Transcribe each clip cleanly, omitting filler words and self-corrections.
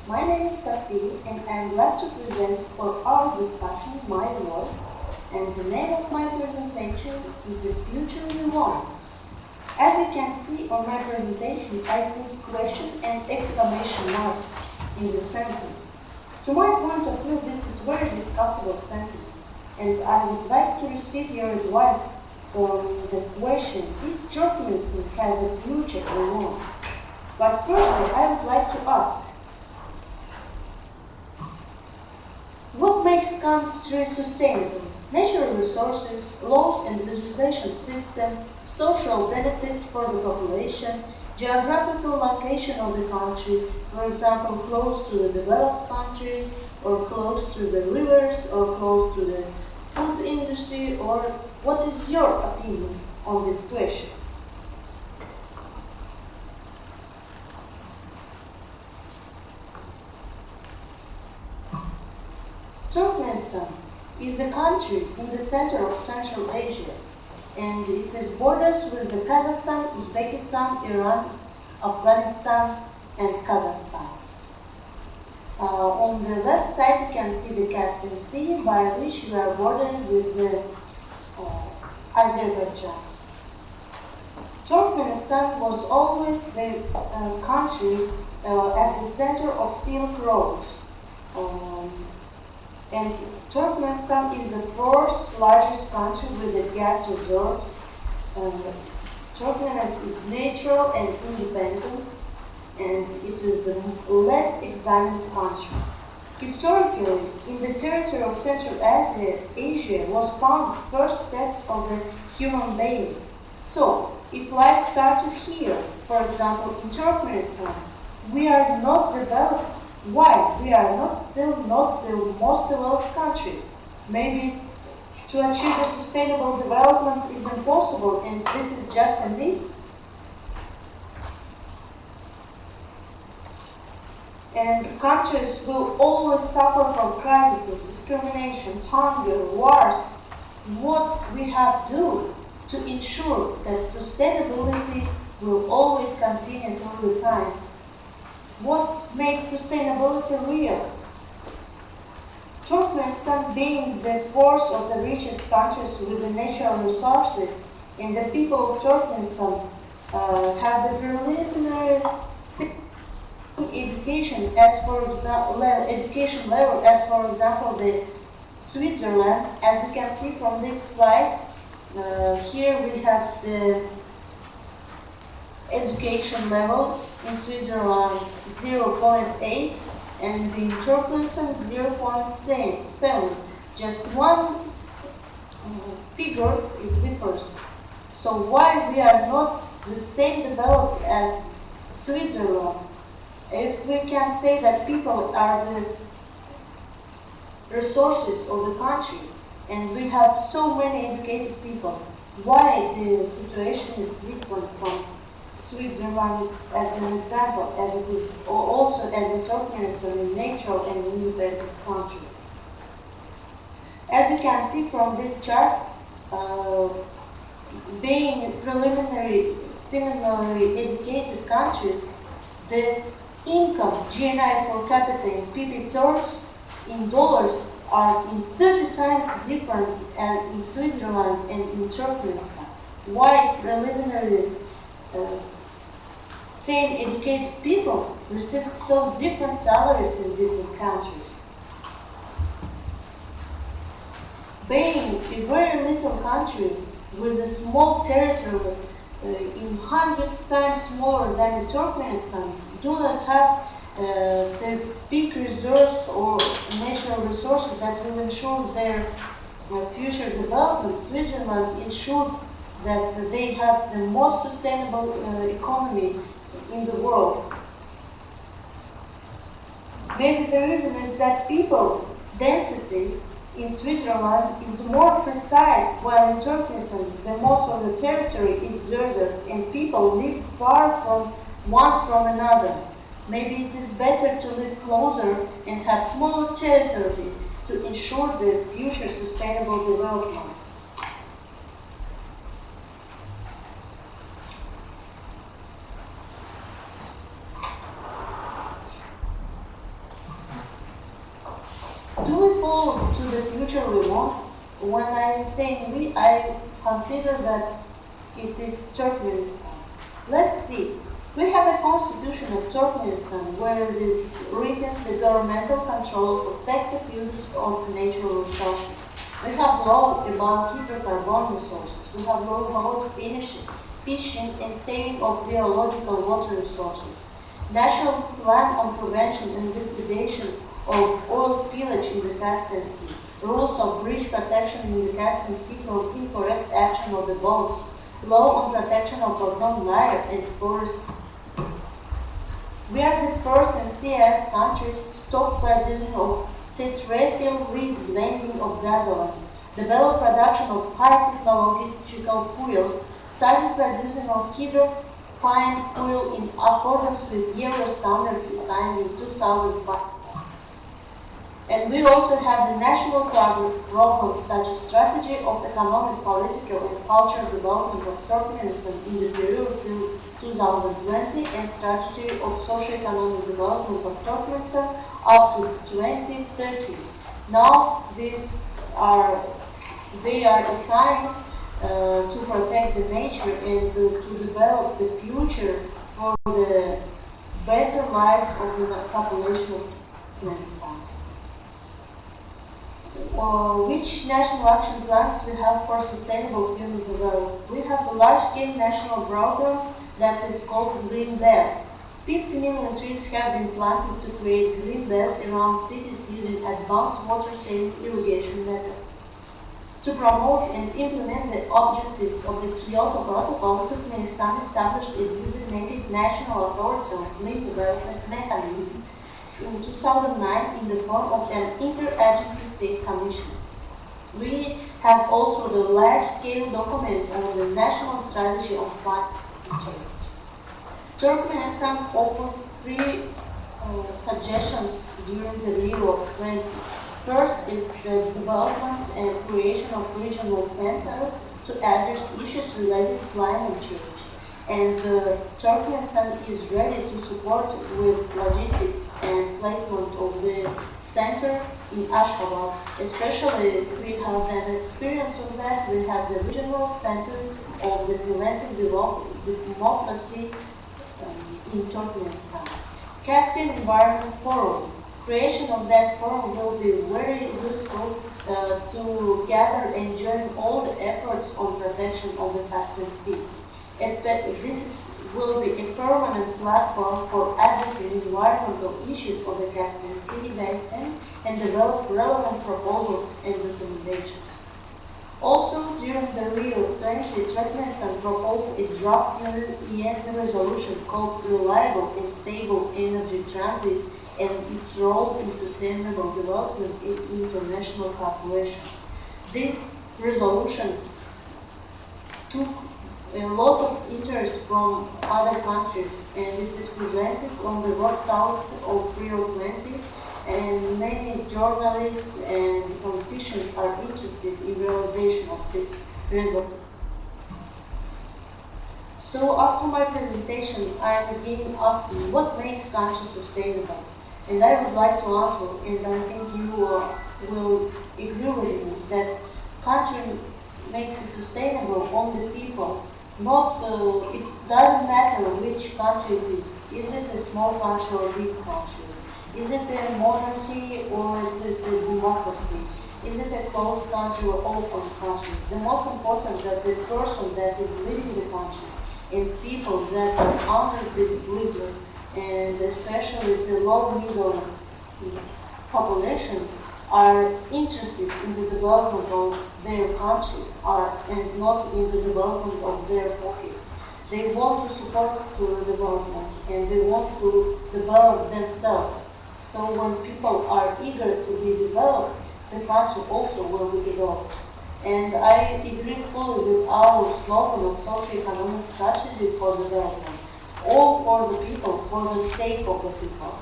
My name is Safi and I'm glad to present for our discussion my work, and the name of my presentation is The Future We Want. As you can see on my presentation, I put question and exclamation marks in the sentence. To my point of view, this is very discussable sentence, and I would like to receive your advice on the question, is Turkmenistan has a future or not? But firstly, I would like to ask, what makes country sustainable? Natural resources, laws and legislation system, social benefits for the population, geographical location of the country, for example, close to the developed countries, or close to the rivers, or close to the food industry, or what is your opinion on this question? Turkmenistan is a country in the center of Central Asia, and it has borders with the Kazakhstan, Uzbekistan, Iran, Afghanistan, and Kazakhstan. On the left side, you can see the Caspian Sea, by which we are bordered with the Azerbaijan. Turkmenistan was always the country at the center of Silk Roads. Um, and Turkmenistan is the fourth largest country with the gas reserves. Turkmenistan is natural and independent, and it is the less advanced country. Historically, in the territory of Central Asia was found the first steps of the human being. So, if life started here, for example in Turkmenistan, we are not developed. Why? We are still not the most developed country. Maybe to achieve a sustainable development is impossible, and this is just a myth. And countries will always suffer from crises, discrimination, hunger, wars. What we have to do to ensure that sustainability will always continue through the times? What makes sustainability real? Turkmenistan being the fourth of the richest countries with the natural resources, and the people of Turkmenistan have the preliminary education as for example education level as for example the Switzerland. As you can see from this slide, here we have the education level in Switzerland 0.8 and in Turkmenistan 0.7. Just one figure is differs. So why we are not the same developed as Switzerland? If we can say that people are the resources of the country and we have so many educated people, why the situation is different from Switzerland as an example, as it is also as a Turkmenistan a natural and independent country? As you can see from this chart, being preliminary, similarly educated countries, the income, GNI per capita in PP terms, in dollars, are in 30 times different as in Switzerland and in Turkmenistan. Why preliminary same educated people receive so different salaries in different countries? Being a very little country with a small territory in hundreds times smaller than Turkmenistan, do not have the big reserves or natural resources that will ensure their future development. Switzerland ensured that they have the most sustainable economy in the world. Maybe the reason is that people density in Switzerland is more precise, while in Turkmenistan the most of the territory is desert and people live far from one from another. Maybe it is better to live closer and have smaller territory to ensure the future sustainable development. Do we follow to the future we want? When I say we, I consider that it is Turkmenistan. Let's see. We have a constitution of Turkmenistan where it is written the governmental control of effective use of natural resources. We have law about hydrocarbon resources. We have law about fishing and saving of biological water resources. National plan on prevention and liquidation of oil spillage in the Caspian Sea. Rules of breach protection in the Caspian Sea from incorrect action of the boats. Law on protection of ozone layer and forest. We are the first and CIS countries to stop producing of tetraethyl blending of gasoline, develop production of high technological fuels, started producing of hydrofine fuel in accordance with Euro standards signed in 2005. And we also have the national programs such as strategy of economic, political, and cultural development of Turkmenistan in the period till 2020 and strategy of socio-economic development of Turkmenistan up to 2030. Now they are assigned to protect the nature and to develop the future for the better lives of the population of Turkmenistan. Which national action plans we have for sustainable human development? We have a large-scale national program that is called Green Belt. 50 million trees have been planted to create green belts around cities using advanced water-saving irrigation methods. To promote and implement the objectives of the Kyoto Protocol, Turkmenistan established a designated national authority on clean development mechanism in 2009 in the form of an interagency state commission. We have also the large-scale document on the national strategy on climate change. Turkmenistan offered three suggestions during the Rio 20. First is the development and creation of regional centers to address issues related to climate change. And Turkmenistan is ready to support with logistics and placement of the center in Ashgabat. Especially we have an experience of that. We have the regional center of the preventive democracy in Turkmenistan. Caspian Environment Forum. Creation of that forum will be very useful to gather and join all the efforts on protection of the Caspian Sea. This will be a permanent platform for advocating environmental issues of the Caspian Sea basin and develop relevant proposals and recommendations. Also, during the Rio 20, Turkmenistan proposed a draft UN resolution called Reliable and Stable Energy Transit and its role in sustainable development in international cooperation. This resolution took a lot of interest from other countries and it is presented on the west south of Rio 20 and many journalists and politicians are interested in realization of this resolution. So after my presentation, I am again asking what makes country sustainable? And I would like to answer, and I think you will agree with me, that country makes it sustainable only people. Not, it doesn't matter which country it is. Is it a small country or a big country? Is it a monarchy or is it a democracy? Is it a closed country or open country? The most important that the person that is leading the country and people that are under this leader and especially the low middle population are interested in the development of their country and not in the development of their pockets. They want to support the development and they want to develop themselves. So when people are eager to be developed, the country also will be developed. And I agree fully with our slogan of socio-economic strategy for development. All for the people, for the sake of the people.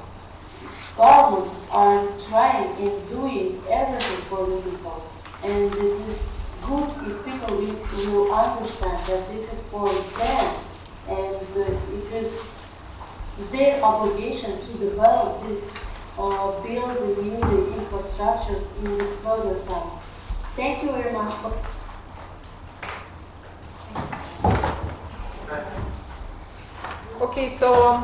Governments are trying and doing everything for the people. And it is good if people will understand that this is for them and it is their obligation to develop this or build the new infrastructure in the further time. Thank you very much. Okay, so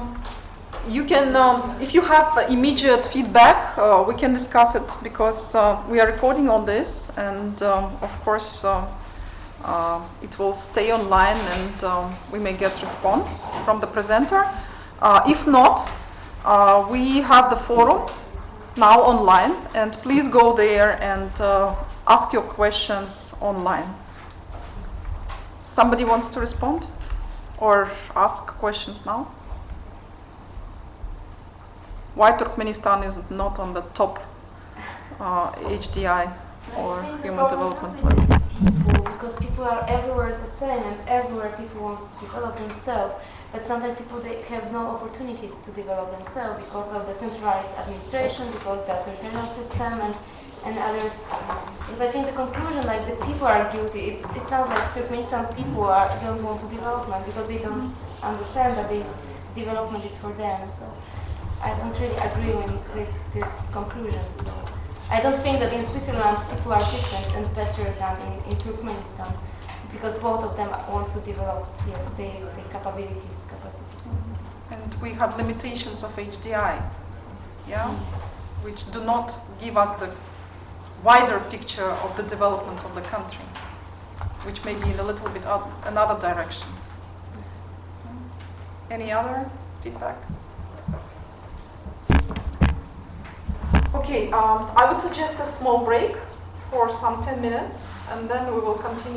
you can, if you have immediate feedback, we can discuss it because we are recording on this, and of course it will stay online, and we may get response from the presenter. If not, we have the forum now online, and please go there and ask your questions online. Somebody wants to respond or ask questions now? Why Turkmenistan is not on the top HDI or human development level? People, because people are everywhere the same, and everywhere people want to develop themselves. But sometimes people, they have no opportunities to develop themselves because of the centralized administration, because the authoritarian system, and others. Because I think the conclusion, like the people are guilty. It sounds like Turkmenistan's people don't want to development because they don't understand that the development is for them. So I don't really agree with this conclusion. So I don't think that in Switzerland people are different and better than in Turkmenistan, because both of them want to develop, yes, their capacities. And we have limitations of HDI, yeah, which do not give us the wider picture of the development of the country, which may be in a little bit another direction. Any other feedback? Okay, I would suggest a small break for some 10 minutes, and then we will continue.